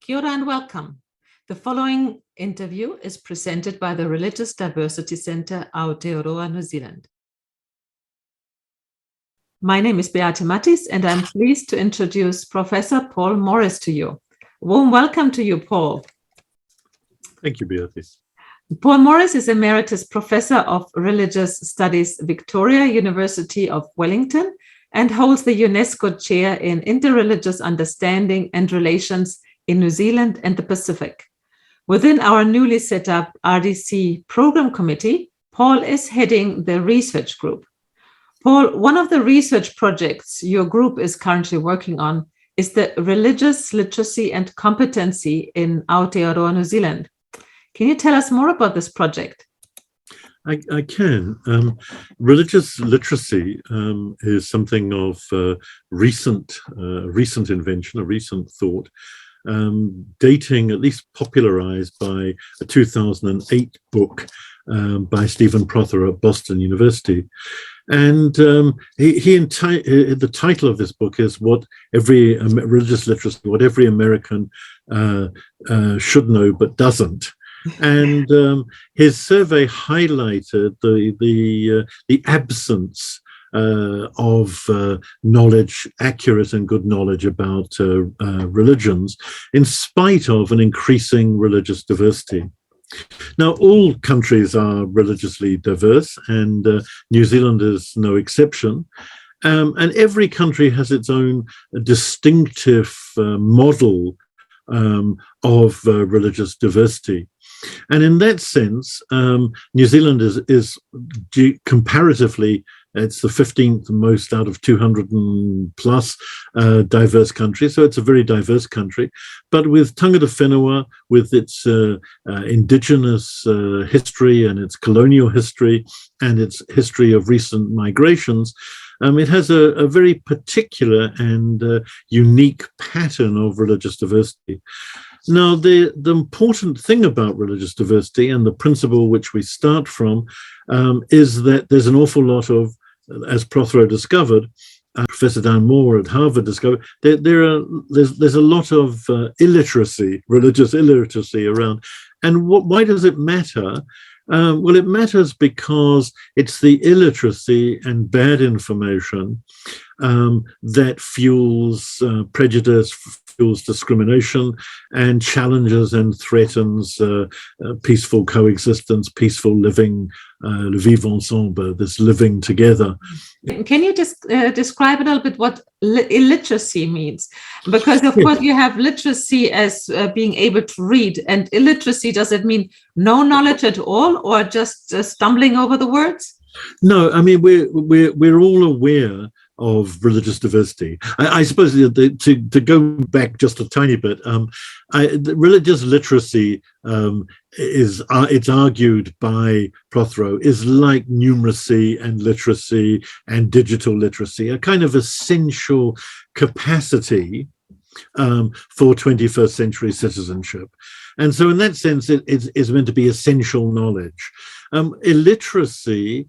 Kia ora and welcome. The following interview is presented by the Religious Diversity Centre, Aotearoa, New Zealand. My name is Beate Matthies, and I'm pleased to introduce Professor Paul Morris to you. Warm welcome to you, Paul. Thank you, Beatrice. Paul Morris is Emeritus Professor of Religious Studies, Victoria University of Wellington, and holds the UNESCO Chair in Interreligious Understanding and Relations in New Zealand and the Pacific. Within our newly set up RDC Program Committee, Paul is heading the research group. Paul, one of the research projects your group is currently working on is the Religious Literacy and Competency in Aotearoa, New Zealand. Can you tell us more about this project? I can. Religious literacy is something of recent invention, a recent thought, dating, at least popularized by a 2008 book by Stephen Prother at Boston University. And the title of this book is what every religious literacy, what every American should know but doesn't. And his survey highlighted the absence of knowledge, accurate and good knowledge about religions, in spite of an increasing religious diversity. Now, all countries are religiously diverse, and New Zealand is no exception. And every country has its own distinctive model of religious diversity. And in that sense, New Zealand is comparatively, it's the 15th most out of 200 and plus diverse countries. So it's a very diverse country. But with tangata whenua, with its indigenous history and its colonial history and its history of recent migrations, it has a very particular and unique pattern of religious diversity. Now, the important thing about religious diversity and the principle which we start from is that there's an awful lot of, as Prothero discovered, Professor Dan Moore at Harvard discovered, there's a lot of illiteracy, religious illiteracy around. And why does it matter? Well, it matters because it's the illiteracy and bad information that fuels prejudice, fuels discrimination, and challenges and threatens peaceful coexistence, peaceful living, le vivre ensemble, this living together. Can you just describe a little bit what illiteracy means? Because, of course, you have literacy as being able to read, and illiteracy, does it mean no knowledge at all, or just stumbling over the words? No, I mean, we're all aware of religious diversity. I suppose to go back just a tiny bit, the religious literacy it's argued by Prothero is like numeracy and literacy and digital literacy, a kind of essential capacity for 21st century citizenship. And so in that sense, it is meant to be essential knowledge. Illiteracy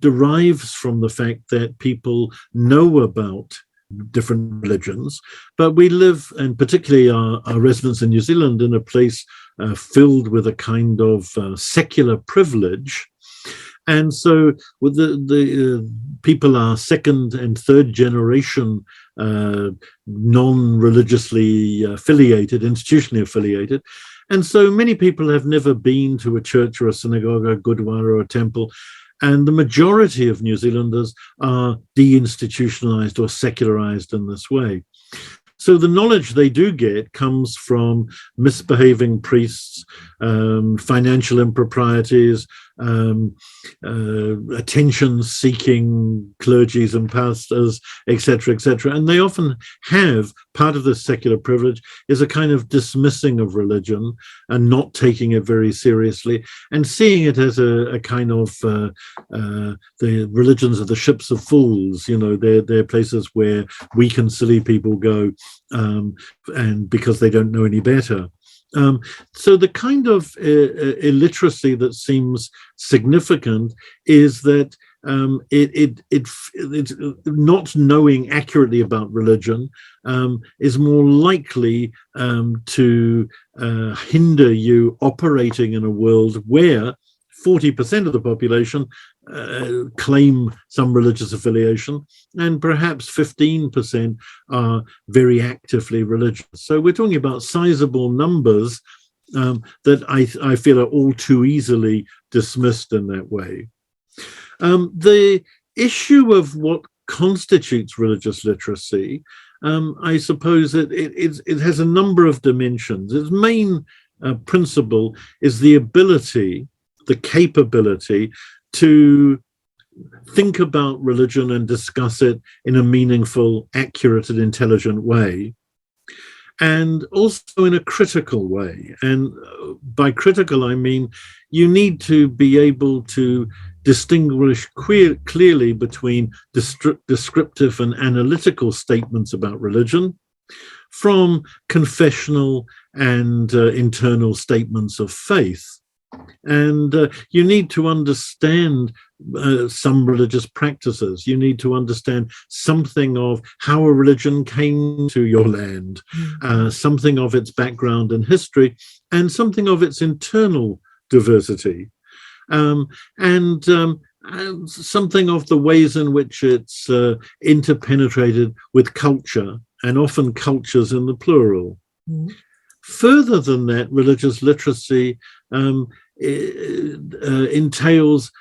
derives from the fact that people know about different religions, but we live, and particularly our residents in New Zealand, in a place filled with a kind of secular privilege. And so with the people are second and third generation non-religiously affiliated, institutionally affiliated. And so many people have never been to a church or a synagogue or a gurdwara or a temple. And the majority of New Zealanders are deinstitutionalized or secularized in this way. So the knowledge they do get comes from misbehaving priests, financial improprieties, attention-seeking clergies and pastors, etc., etc. And they often have, part of this secular privilege is a kind of dismissing of religion and not taking it very seriously and seeing it as a kind of the religions of the ships of fools. You know, they're places where weak and silly people go and because they don't know any better. So the kind of illiteracy that seems significant is that it's not knowing accurately about religion is more likely to hinder you operating in a world where 40% of the population claim some religious affiliation, and perhaps 15% are very actively religious. So we're talking about sizable numbers that I feel are all too easily dismissed in that way. The issue of what constitutes religious literacy, I suppose it has a number of dimensions. Its main principle is the ability, the capability to think about religion and discuss it in a meaningful, accurate, and intelligent way, and also in a critical way. And by critical, I mean you need to be able to distinguish clearly between descriptive and analytical statements about religion from confessional and internal statements of faith. And you need to understand some religious practices. You need to understand something of how a religion came to your land, something of its background and history, and something of its internal diversity, and something of the ways in which it's interpenetrated with culture, and often cultures in the plural. Further than that, religious literacy entails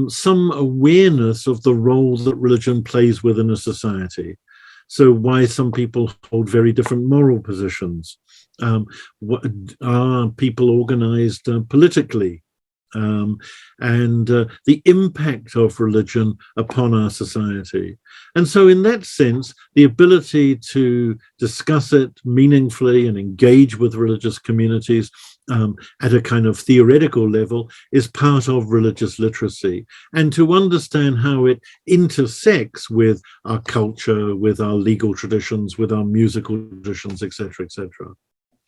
some awareness of the role that religion plays within a society. So why some people hold very different moral positions. Are people organized politically? And the impact of religion upon our society. And so in that sense, the ability to discuss it meaningfully and engage with religious communities at a kind of theoretical level is part of religious literacy. And to understand how it intersects with our culture, with our legal traditions, with our musical traditions, etc., etc.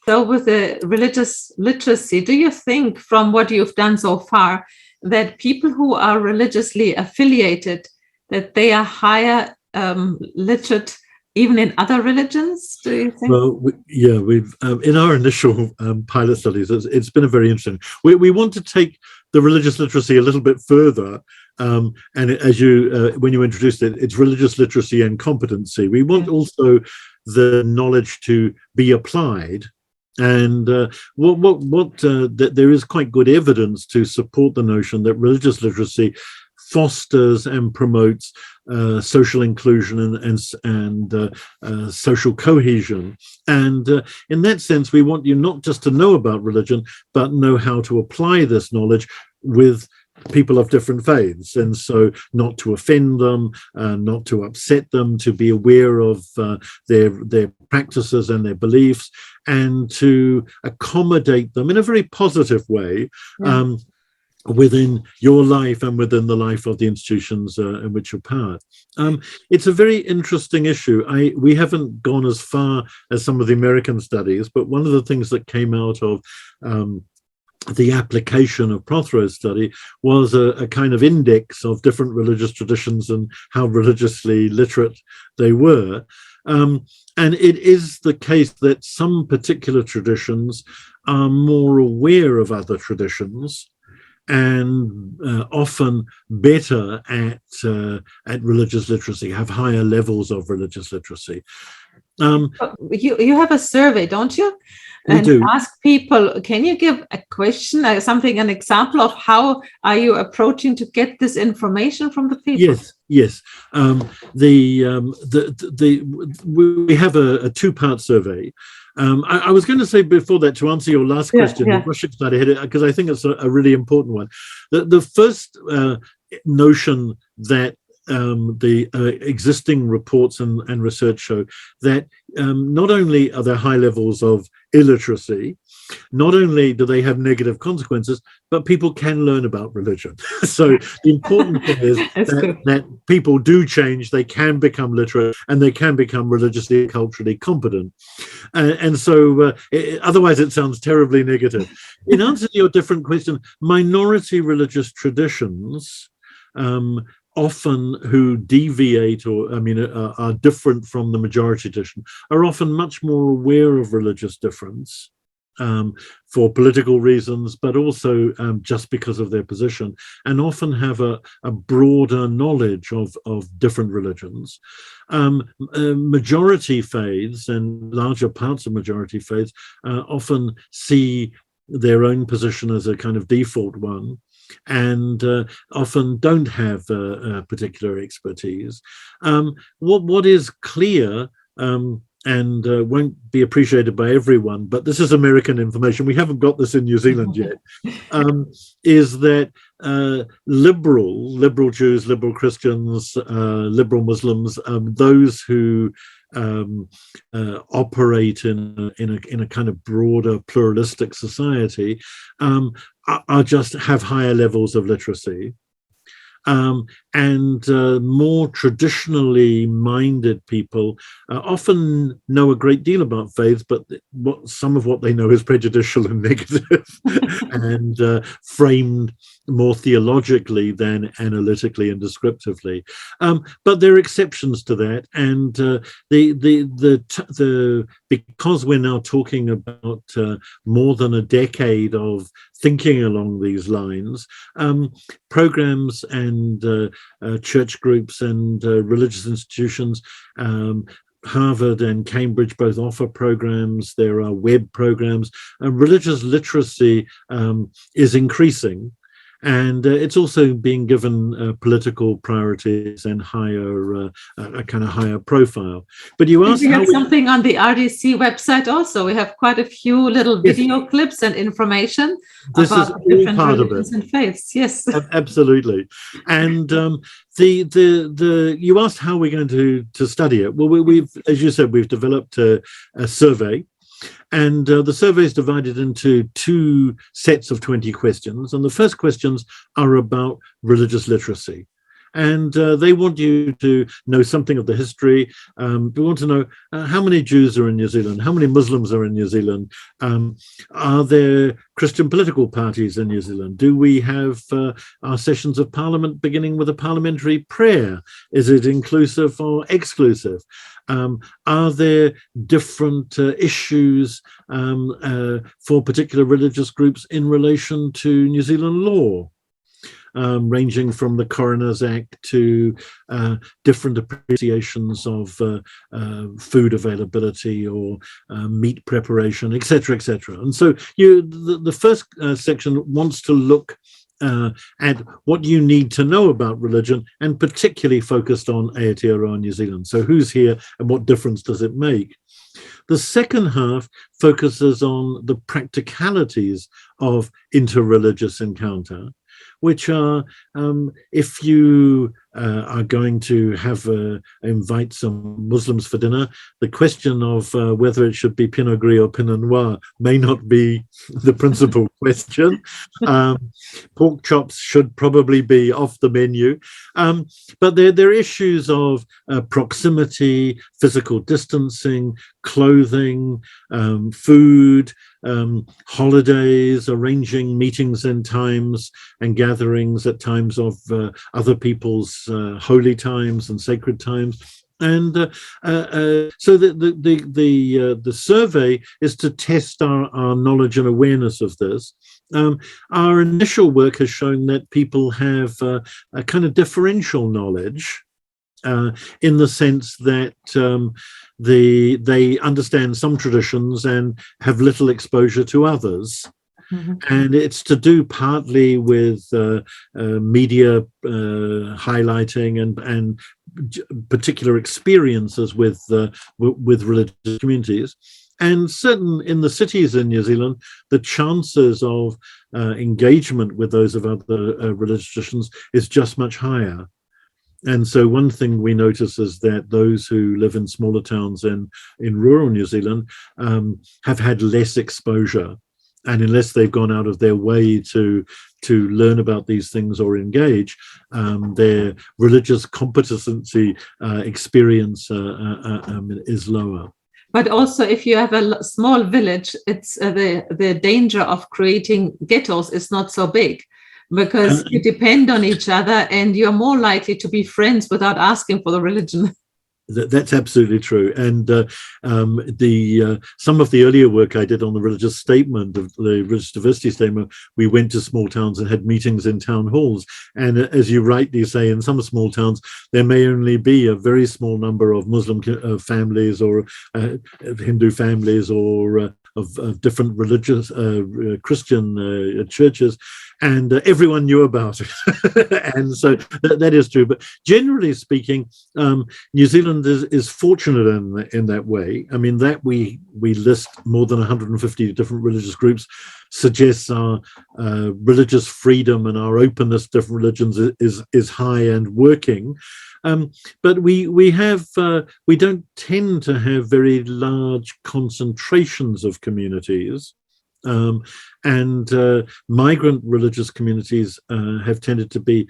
So with the religious literacy, do you think from what you've done so far that people who are religiously affiliated, that they are higher literate even in other religions, do you think? Well, we've in our initial pilot studies, it's been a very interesting. We want to take the religious literacy a little bit further. And as you, when you introduced it, it's religious literacy and competency. We want also the knowledge to be applied. And there is quite good evidence to support the notion that religious literacy fosters and promotes social inclusion and social cohesion. And in that sense, we want you not just to know about religion, but know how to apply this knowledge with people of different faiths, and so not to offend them, not to upset them, to be aware of their practices and their beliefs, and to accommodate them in a very positive way within your life and within the life of the institutions in which you're part. It's a very interesting issue. We haven't gone as far as some of the American studies, but one of the things that came out of the application of Prothro's study was a kind of index of different religious traditions and how religiously literate they were. And it is the case that some particular traditions are more aware of other traditions and often better at religious literacy, have higher levels of religious literacy. You have a survey, don't you? And do. Ask people, can you give a question, an example of how are you approaching to get this information from the people? Yes. We have a two-part survey. I was going to say before that, to answer your last question, because I think it's a really important one. The first notion that the existing reports and research show that not only are there high levels of illiteracy, not only do they have negative consequences, but people can learn about religion. So the important thing is that people do change, they can become literate, and they can become religiously and culturally competent. And so otherwise it sounds terribly negative. In answer to your different question, minority religious traditions often who deviate or, are different from the majority tradition are often much more aware of religious difference for political reasons, but also just because of their position, and often have a broader knowledge of different religions. Majority faiths and larger parts of majority faiths often see their own position as a kind of default one, and often don't have particular expertise. What is clear, and won't be appreciated by everyone, but this is American information, we haven't got this in New Zealand yet, is that liberal Jews, liberal Christians, liberal Muslims, those who operate in a kind of broader pluralistic society, are just have higher levels of literacy. And more traditionally minded people often know a great deal about faith, but some of what they know is prejudicial and negative and framed more theologically than analytically and descriptively. But there are exceptions to that, and because we're now talking about more than a decade of thinking along these lines, programs and church groups and religious institutions, Harvard and Cambridge both offer programs. There are web programs. Religious literacy is increasing, and it's also being given political priorities and higher, a kind of higher profile. But you asked, we have something on the RDC website also. We have quite a few little video clips and information about different religions and faiths. Yes, absolutely. And you asked how we're going to study it. Well, we've, as you said, we've developed a survey. And the survey is divided into two sets of 20 questions. And the first questions are about religious literacy. And they want you to know something of the history. We want to know how many Jews are in New Zealand, how many Muslims are in New Zealand, are there Christian political parties in New Zealand? Do we have our sessions of Parliament beginning with a parliamentary prayer? Is it inclusive or exclusive? Are there different issues for particular religious groups in relation to New Zealand law? Ranging from the Coroner's Act to different appreciations of food availability or meat preparation, etc., etc. And so the first section wants to look at what you need to know about religion, and particularly focused on Aotearoa New Zealand. So who's here and what difference does it make? The second half focuses on the practicalities of interreligious encounter, which are, if you are going to invite some Muslims for dinner, the question of whether it should be Pinot Gris or Pinot Noir may not be the principal question. Pork chops should probably be off the menu. But there are issues of proximity, physical distancing, clothing, food, holidays, arranging meetings and times and gatherings at times of other people's holy times and sacred times. And so the survey is to test our knowledge and awareness of this. Our initial work has shown that people have a kind of differential knowledge, in the sense that they understand some traditions and have little exposure to others. Mm-hmm. And it's to do partly with media highlighting and particular experiences with religious communities. And certain in the cities in New Zealand, the chances of engagement with those of other religious traditions is just much higher. And so one thing we notice is that those who live in smaller towns in rural New Zealand have had less exposure. And unless they've gone out of their way to learn about these things or engage, their religious competency experience is lower. But also, if you have a small village, it's the danger of creating ghettos is not so big. because you depend on each other and you're more likely to be friends without asking for the religion. That's absolutely true. And some of the earlier work I did on the religious statement, of the religious diversity statement, we went to small towns and had meetings in town halls. And as you rightly say, in some small towns, there may only be a very small number of Muslim families or Hindu families or of different religious Christian churches, and everyone knew about it. And so that is true. But generally speaking, New Zealand is fortunate in that way. I mean, that we list more than 150 different religious groups suggests our religious freedom and our openness to different religions is high and working. But we don't tend to have very large concentrations of communities. And migrant religious communities have tended to be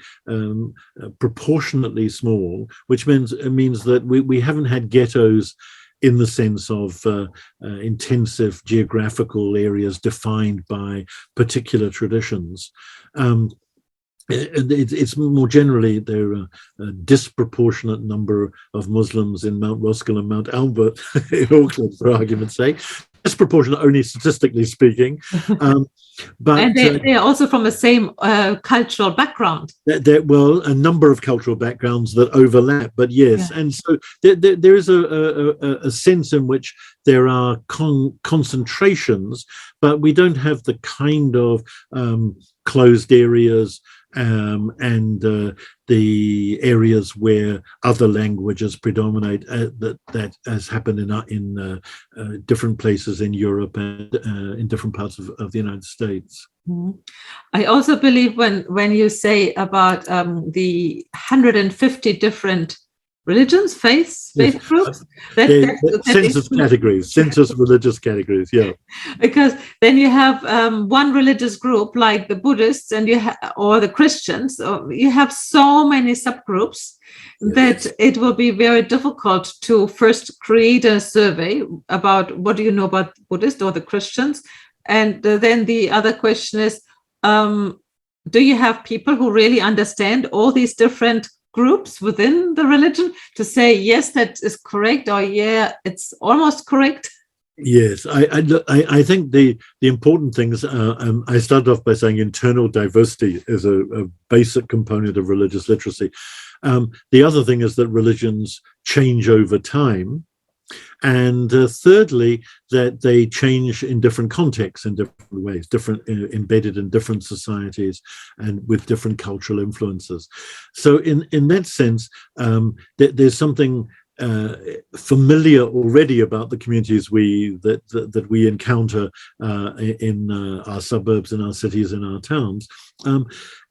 proportionately small, which means that we haven't had ghettos in the sense of intensive geographical areas defined by particular traditions. It's more generally there are a disproportionate number of Muslims in Mount Roskill and Mount Albert in Auckland, for argument's sake. Disproportionate only statistically speaking. But and they're also from the same cultural background. Well, a number of cultural backgrounds that overlap, but yes. Yeah. And so there is a sense in which there are concentrations, but we don't have the kind of closed areas and the areas where other languages predominate that has happened in different places in Europe and in different parts of the United States. Mm-hmm. I also believe when you say about the 150 different religions, faith groups, census religious categories, yeah. Because then you have one religious group like the Buddhists and or the Christians, or you have so many subgroups that it will be very difficult to first create a survey about what do you know about Buddhists or the Christians, and then the other question is, do you have people who really understand all these different groups within the religion to say yes, that is correct, or yeah, it's almost correct? Yes, I think the important things. I started off by saying internal diversity is a basic component of religious literacy. The other thing is that religions change over time. And thirdly, that they change in different contexts, in different ways, embedded in different societies and with different cultural influences. So in that sense, there's something familiar already about the communities that we encounter in our suburbs, in our cities, in our towns.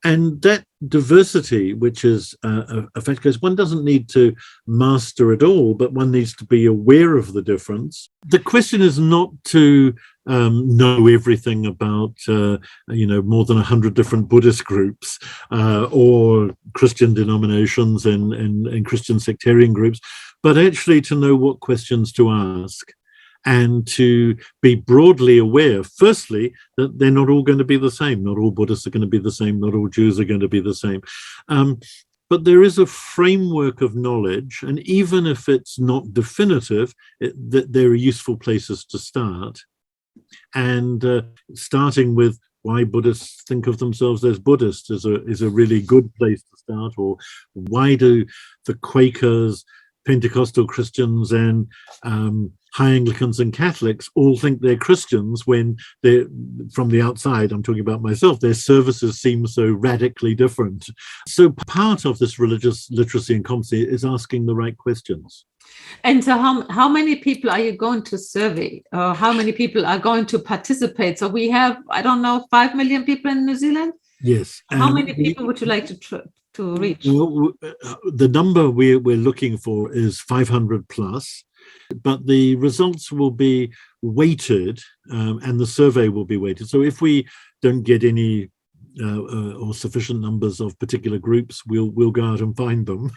And that diversity, which is a fact, because one doesn't need to master it all, but one needs to be aware of the difference. The question is not to know everything about, more than 100 different Buddhist groups or Christian denominations and Christian sectarian groups, but actually to know what questions to ask. And to be broadly aware, firstly, that they're not all going to be the same. Not all Buddhists are going to be the same. Not all Jews are going to be the same. But there is a framework of knowledge, and even if it's not definitive, that there are useful places to start. And starting with why Buddhists think of themselves as Buddhists is a really good place to start. Or why do the Quakers, Pentecostal Christians, and High Anglicans and Catholics all think they're Christians when they're from the outside, I'm talking about myself, their services seem so radically different. So part of this religious literacy and competency is asking the right questions. And so how many people are you going to survey? Or how many people are going to participate? So we have, 5 million people in New Zealand? Yes. How many people would you like to reach? Well, the number we're looking for is 500 plus. But the results will be weighted and the survey will be weighted. So if we don't get any or sufficient numbers of particular groups, we'll go out and find them.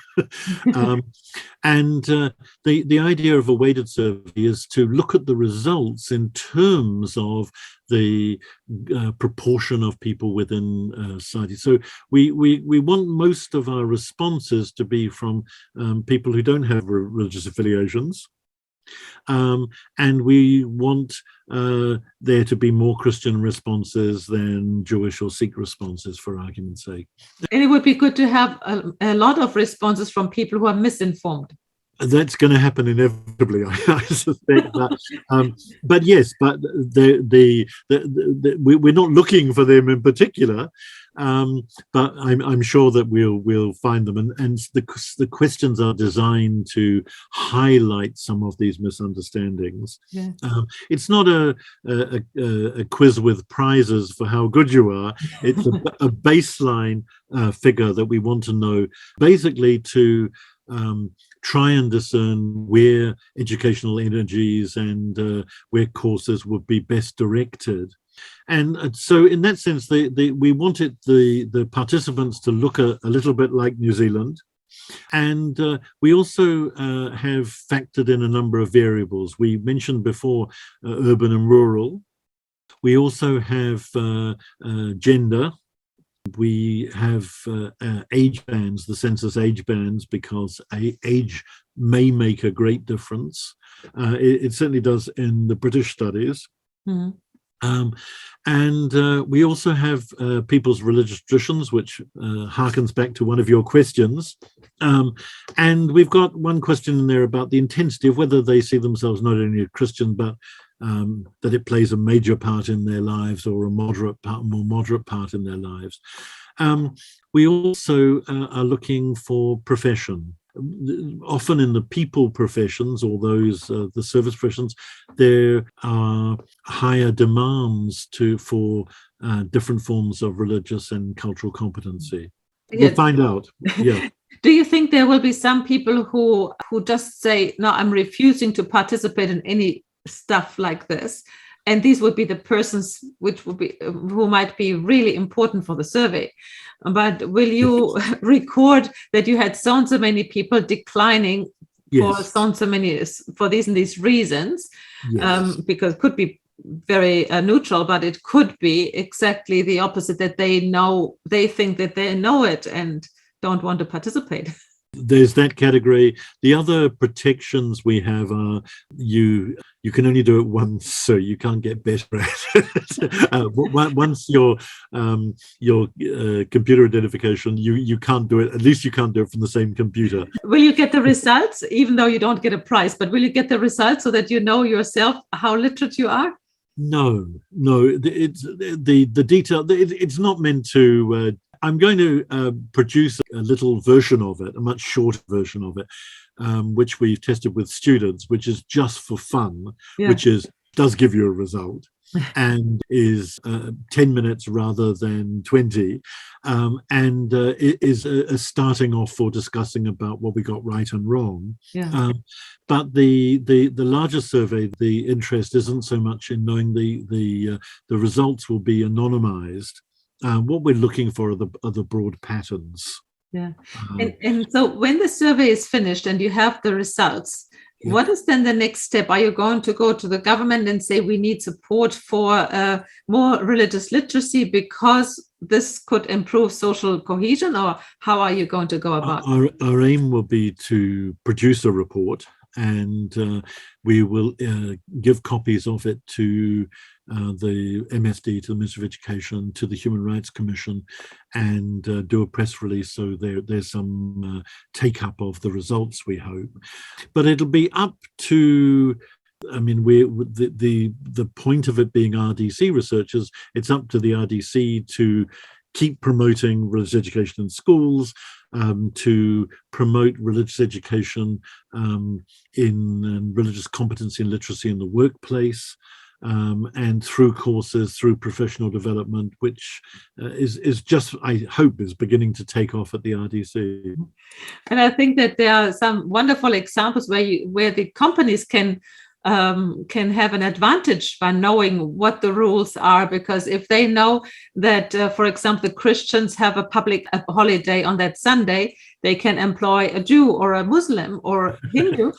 And the idea of a weighted survey is to look at the results in terms of the proportion of people within society. So we want most of our responses to be from people who don't have religious affiliations. And we want there to be more Christian responses than Jewish or Sikh responses, for argument's sake. And it would be good to have a lot of responses from people who are misinformed. That's going to happen inevitably, I suspect. But yes, but we're not looking for them in particular. But I'm sure that we'll find them, and the questions are designed to highlight some of these misunderstandings. Yeah. It's not a quiz with prizes for how good you are. It's a baseline figure that we want to know, basically to try and discern where educational energies and where courses would be best directed. And so in that sense, we wanted the participants to look a little bit like New Zealand. And we also have factored in a number of variables. We mentioned before urban and rural. We also have gender. We have age bands, the census age bands, because age may make a great difference. It certainly does in the British studies. Mm-hmm. And we also have people's religious traditions, which harkens back to one of your questions. And we've got one question in there about the intensity of whether they see themselves not only a Christian, but that it plays a major part in their lives, or a more moderate part in their lives. We also are looking for profession. Often in the people professions, or those the service professions, there are higher demands for different forms of religious and cultural competency. Yeah. We'll find out. Yeah. Do you think there will be some people who just say, no, I'm refusing to participate in any stuff like this, and these would be the persons who might be really important for the survey? But will you record that you had so and so many people declining for so and so many, for these and these reasons? Yes. Because it could be very neutral, but it could be exactly the opposite, that they think that they know it and don't want to participate. There's that category. The other protections we have are you can only do it once, so you can't get better at it. Once your computer identification, you can't do it. At least you can't do it from the same computer. Will you get the results, even though you don't get a prize? But will you get the results so that you know yourself how literate you are? No. It's the detail. It's not meant to. I'm going to produce a little version of it, a much shorter version of it, which we've tested with students, which is just for fun, which does give you a result, and is 10 minutes rather than 20, and it is a starting off for discussing about what we got right and wrong. But the larger survey, the interest isn't so much in knowing the results will be anonymized. What we're looking for are the broad patterns. Yeah. And so when the survey is finished and you have the results, what is then the next step? Are you going to go to the government and say we need support for more religious literacy because this could improve social cohesion, or how are you going to go about it? Our aim will be to produce a report, and we will give copies of it to the MSD, to the Ministry of Education, to the Human Rights Commission, and do a press release, so there's some take-up of the results, we hope. But it'll be up to, the point of it being RDC researchers, it's up to the RDC to keep promoting religious education in schools, to promote religious education in religious competency and literacy in the workplace, and through courses, through professional development, which is just, I hope, is beginning to take off at the RDC. And I think that there are some wonderful examples where the companies can can have an advantage by knowing what the rules are, because if they know that, for example, the Christians have a public holiday on that Sunday, they can employ a Jew or a Muslim or Hindu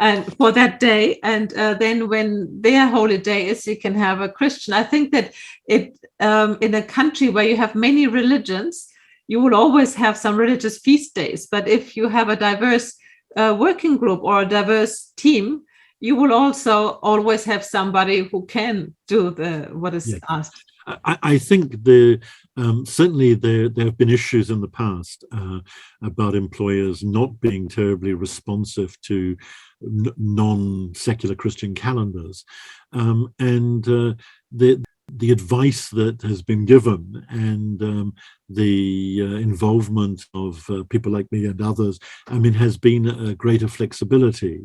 and for that day, and then when their holiday is, you can have a Christian. I think that it in a country where you have many religions, you will always have some religious feast days, but if you have a diverse working group or a diverse team, you will also always have somebody who can do what is asked. I think certainly there have been issues in the past about employers not being terribly responsive to non-secular Christian calendars, and the advice that has been given and the involvement of people like me and others, I mean, has been a greater flexibility.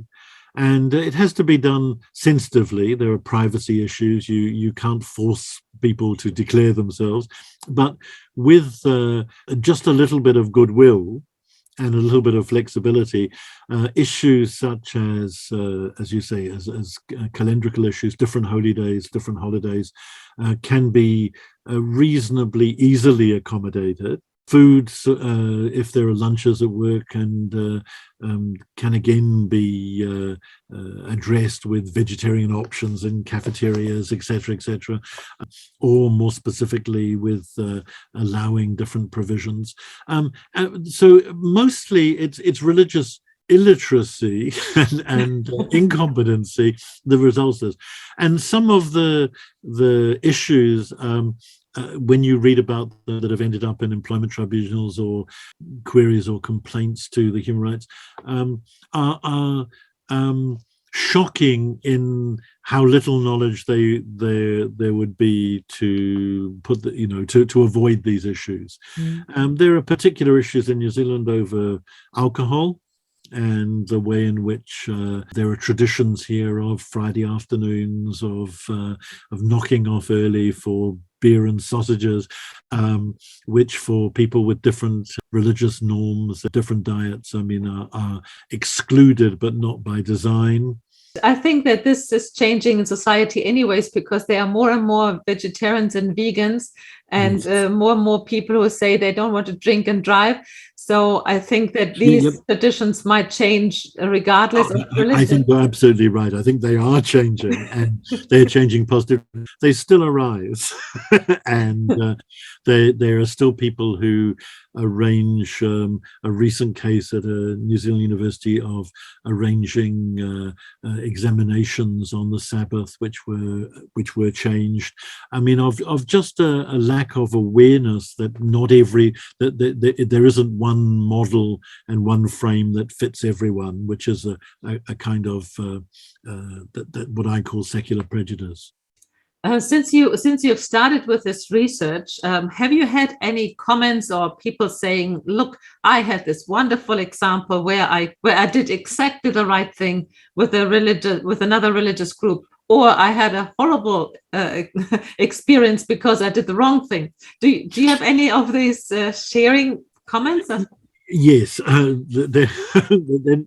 And it has to be done sensitively. There are privacy issues. You can't force people to declare themselves. But with just a little bit of goodwill and a little bit of flexibility, issues such as you say, as calendrical issues, different holy days, different holidays, can be reasonably easily accommodated. Foods, if there are lunches at work, and can again be addressed with vegetarian options in cafeterias, etc., or more specifically with allowing different provisions. So mostly it's religious illiteracy and incompetency that results this. And some of the issues, when you read about that have ended up in employment tribunals or queries or complaints to the human rights, are shocking in how little knowledge there would be to put to avoid these issues. There are particular issues in New Zealand over alcohol, and the way in which there are traditions here of Friday afternoons, of knocking off early for beer and sausages, which for people with different religious norms, different diets, I mean, are excluded, but not by design. I think that this is changing in society anyways, because there are more and more vegetarians and vegans, and more and more people who say they don't want to drink and drive. So I think that these traditions might change regardless of religion. I think you're absolutely right. I think they are changing, and they're changing positively. They still arise, and there are still people who arrange a recent case at a New Zealand university of arranging examinations on the Sabbath, which were changed. I mean, of just a lack of awareness that that there isn't one model and one frame that fits everyone, which is a kind of that what I call secular prejudice. Since you've started with this research, have you had any comments or people saying, "Look, I had this wonderful example where I did exactly the right thing with another religious group, or I had a horrible experience because I did the wrong thing"? Do you have any of these sharing comments? Yes, they're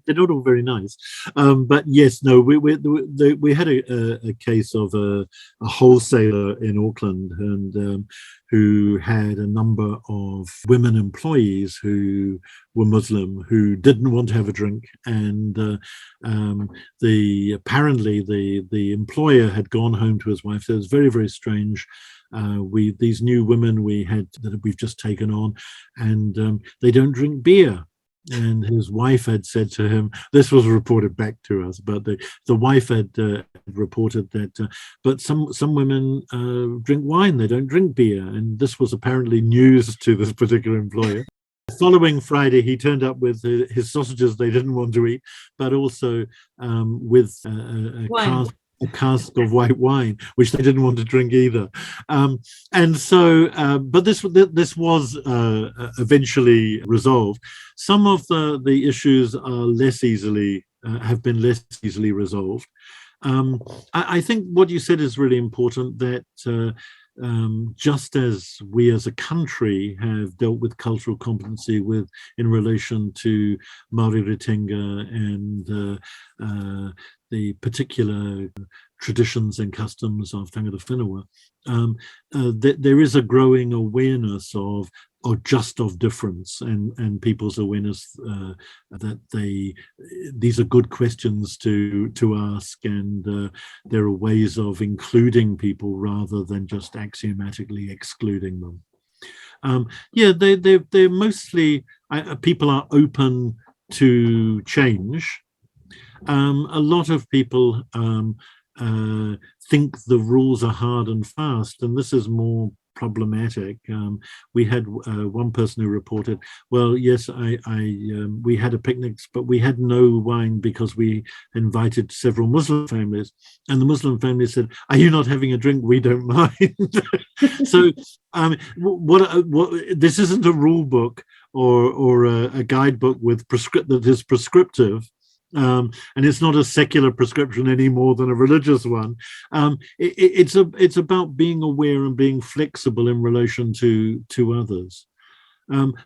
not all very nice, but yes, no. We had a case of a wholesaler in Auckland, and who had a number of women employees who were Muslim who didn't want to have a drink, and apparently the employer had gone home to his wife. So it was very, very strange. These new women that we've just taken on, and they don't drink beer. And his wife had said to him, this was reported back to us, but the wife had reported that, but some women drink wine, they don't drink beer. And this was apparently news to this particular employer. The following Friday, he turned up with his sausages they didn't want to eat, but also with a cask of white wine, which they didn't want to drink either. And so, but this was eventually resolved. Some of the issues are have been less easily resolved. I think what you said is really important, that just as we as a country have dealt with cultural competency in relation to Māori Retenga and the particular traditions and customs of tangata whenua, there is a growing awareness of difference and people's awareness that these are good questions to ask, and there are ways of including people rather than just axiomatically excluding them. They're mostly people are open to change. A lot of people think the rules are hard and fast, and this is more problematic. We had one person who reported, well, yes, we had a picnic, but we had no wine because we invited several Muslim families, and the Muslim family said, "Are you not having a drink? We don't mind." So, this isn't a rule book or a guidebook that is prescriptive. And it's not a secular prescription any more than a religious one. It's about being aware and being flexible in relation to others.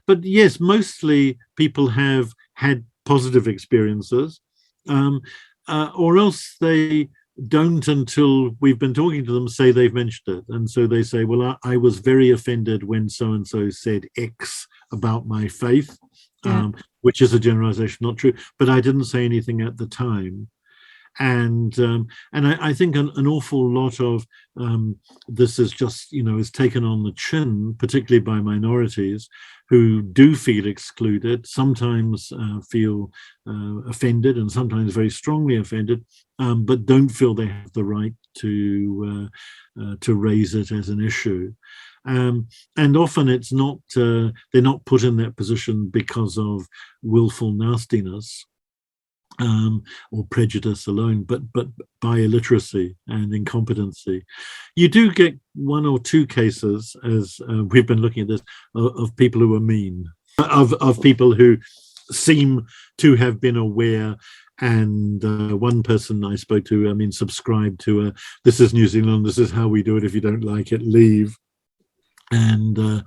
But yes, mostly people have had positive experiences, or else they don't, until we've been talking to them, say they've mentioned it. And so they say, well, I was very offended when so-and-so said X about my faith. Yeah. Which is a generalization, not true, but I didn't say anything at the time. And I think an awful lot of this is just, is taken on the chin, particularly by minorities who do feel excluded, sometimes feel offended, and sometimes very strongly offended, but don't feel they have the right to raise it as an issue. And often it's not, they're not put in that position because of willful nastiness or prejudice alone, but by illiteracy and incompetency. You do get one or two cases, as we've been looking at this, of people who are mean, of people who seem to have been aware. And one person I spoke to, subscribed to this is New Zealand, this is how we do it, if you don't like it, leave. And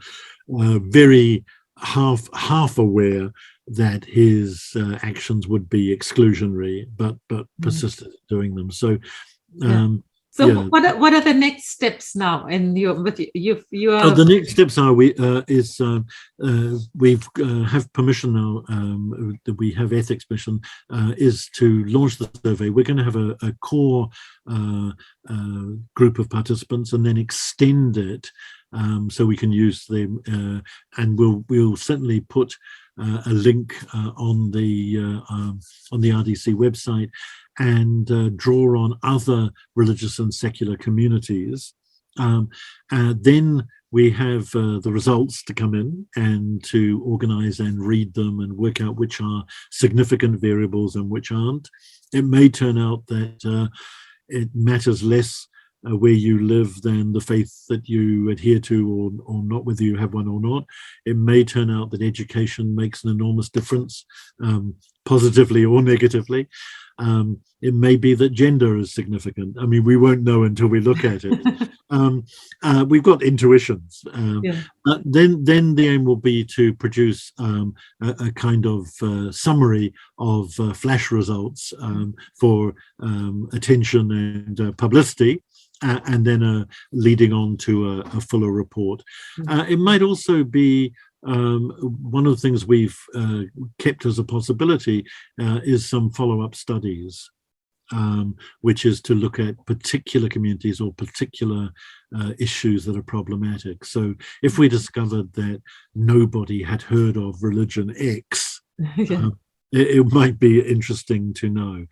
very half aware that his actions would be exclusionary, but persisted in doing them. So, what are the next steps now? And the next steps are we have permission now. That we have ethics permission is to launch the survey. We're going to have a core group of participants, and then extend it. So we can use them, and we'll certainly put a link on the RDC website, and draw on other religious and secular communities. Then we have the results to come in and to organise and read them and work out which are significant variables and which aren't. It may turn out that it matters less where you live than the faith that you adhere to or not, whether you have one or not. It may turn out that education makes an enormous difference, positively or negatively. It may be that gender is significant. We won't know until we look at it. We've got intuitions. But then the aim will be to produce a kind of summary of flash results for attention and publicity. And then leading on to a fuller report. It might also be one of the things we've kept as a possibility is some follow-up studies, which is to look at particular communities or particular issues that are problematic. So if we discovered that nobody had heard of religion X, it might be interesting to know.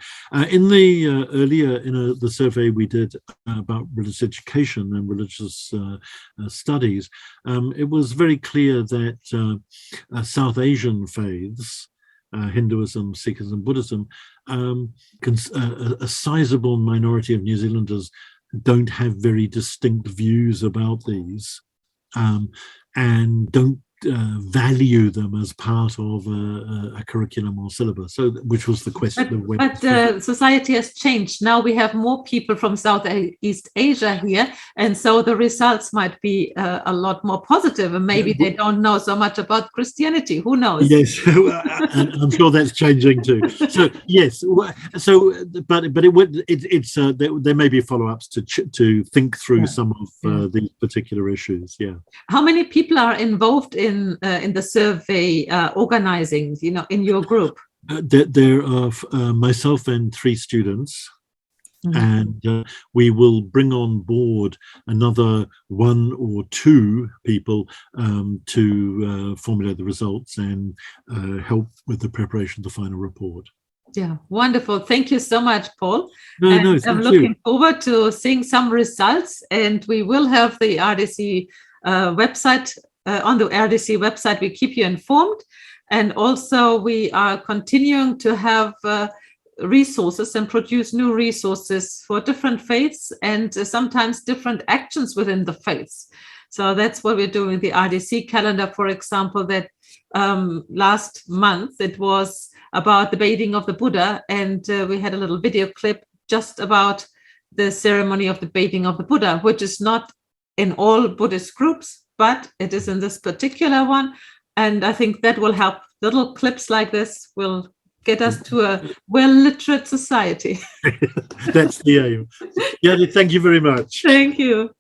In the earlier the survey we did about religious education and religious studies, it was very clear that South Asian faiths, Hinduism, Sikhism, Buddhism, a sizable minority of New Zealanders don't have very distinct views about these, and don't value them as part of a curriculum or syllabus. So, which was the question. But society has changed. Now we have more people from Southeast Asia here, and so the results might be a lot more positive. And maybe they don't know so much about Christianity. Who knows? Yes, and I'm sure that's changing too. So yes, but there may be follow-ups to think through some of these particular issues. Yeah. How many people are involved in the survey organizing? In your group? There are myself and 3 students. Mm-hmm. And we will bring on board another 1 or 2 people to formulate the results and help with the preparation of the final report. Yeah, wonderful. Thank you so much, Paul. I'm looking forward to seeing some results, and we will have the RDC website. On the RDC website, we keep you informed. And also we are continuing to have resources and produce new resources for different faiths and sometimes different actions within the faiths. So that's what we're doing. The RDC calendar, for example, that last month, it was about the bathing of the Buddha. And we had a little video clip just about the ceremony of the bathing of the Buddha, which is not in all Buddhist groups, but it is in this particular one. And I think that will help. Little clips like this will get us to a well-literate society. That's the aim. Yeah, thank you very much. Thank you.